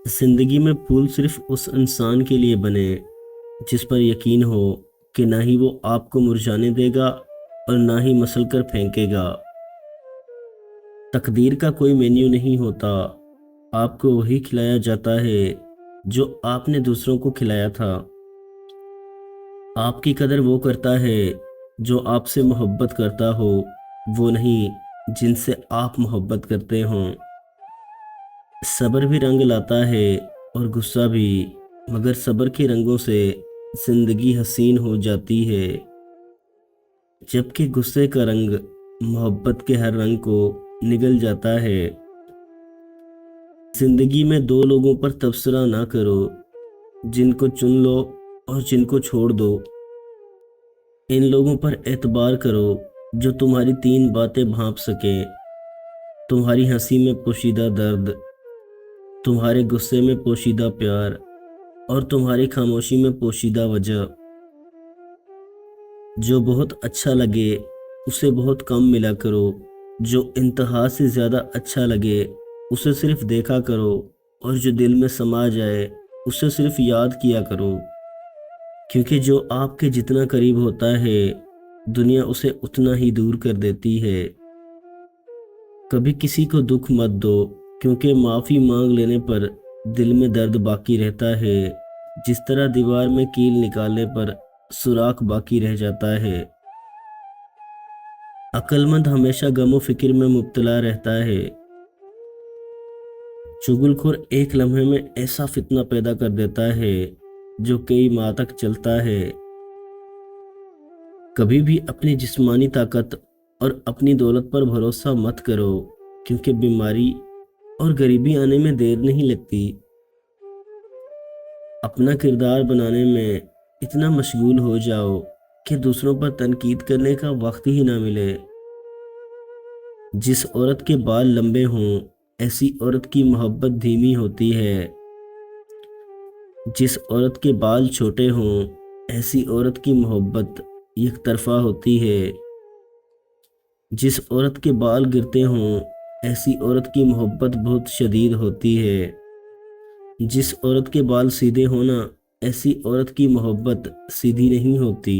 زندگی میں پھول صرف اس انسان کے لیے بنے جس پر یقین ہو کہ نہ ہی وہ آپ کو مرجھانے دے گا اور نہ ہی مسل کر پھینکے گا۔ تقدیر کا کوئی مینیو نہیں ہوتا، آپ کو وہی کھلایا جاتا ہے جو آپ نے دوسروں کو کھلایا تھا۔ آپ کی قدر وہ کرتا ہے جو آپ سے محبت کرتا ہو، وہ نہیں جن سے آپ محبت کرتے ہوں۔ صبر بھی رنگ لاتا ہے اور غصہ بھی، مگر صبر کے رنگوں سے زندگی حسین ہو جاتی ہے، جبکہ غصے کا رنگ محبت کے ہر رنگ کو نگل جاتا ہے۔ زندگی میں دو لوگوں پر تبصرہ نہ کرو، جن کو چن لو اور جن کو چھوڑ دو۔ ان لوگوں پر اعتبار کرو جو تمہاری تین باتیں بھانپ سکیں: تمہاری ہنسی میں پوشیدہ درد، تمہارے غصے میں پوشیدہ پیار، اور تمہاری خاموشی میں پوشیدہ وجہ۔ جو بہت اچھا لگے اسے بہت کم ملا کرو، جو انتہا سے زیادہ اچھا لگے اسے صرف دیکھا کرو، اور جو دل میں سما جائے اسے صرف یاد کیا کرو، کیونکہ جو آپ کے جتنا قریب ہوتا ہے دنیا اسے اتنا ہی دور کر دیتی ہے۔ کبھی کسی کو دکھ مت دو، کیونکہ معافی مانگ لینے پر دل میں درد باقی رہتا ہے، جس طرح دیوار میں کیل نکالنے پر سوراخ باقی رہ جاتا ہے۔ عقل مند ہمیشہ غم و فکر میں مبتلا رہتا ہے، چغل خور ایک لمحے میں ایسا فتنہ پیدا کر دیتا ہے جو کئی ماہ تک چلتا ہے۔ کبھی بھی اپنی جسمانی طاقت اور اپنی دولت پر بھروسہ مت کرو، کیونکہ بیماری اور غریبی آنے میں دیر نہیں لگتی۔ اپنا کردار بنانے میں اتنا مشغول ہو جاؤ کہ دوسروں پر تنقید کرنے کا وقت ہی نہ ملے۔ جس عورت کے بال لمبے ہوں ایسی عورت کی محبت دھیمی ہوتی ہے، جس عورت کے بال چھوٹے ہوں ایسی عورت کی محبت یک طرفہ ہوتی ہے، جس عورت کے بال گرتے ہوں ایسی عورت کی محبت بہت شدید ہوتی ہے، جس عورت کے بال سیدھے ہونا ایسی عورت کی محبت سیدھی نہیں ہوتی۔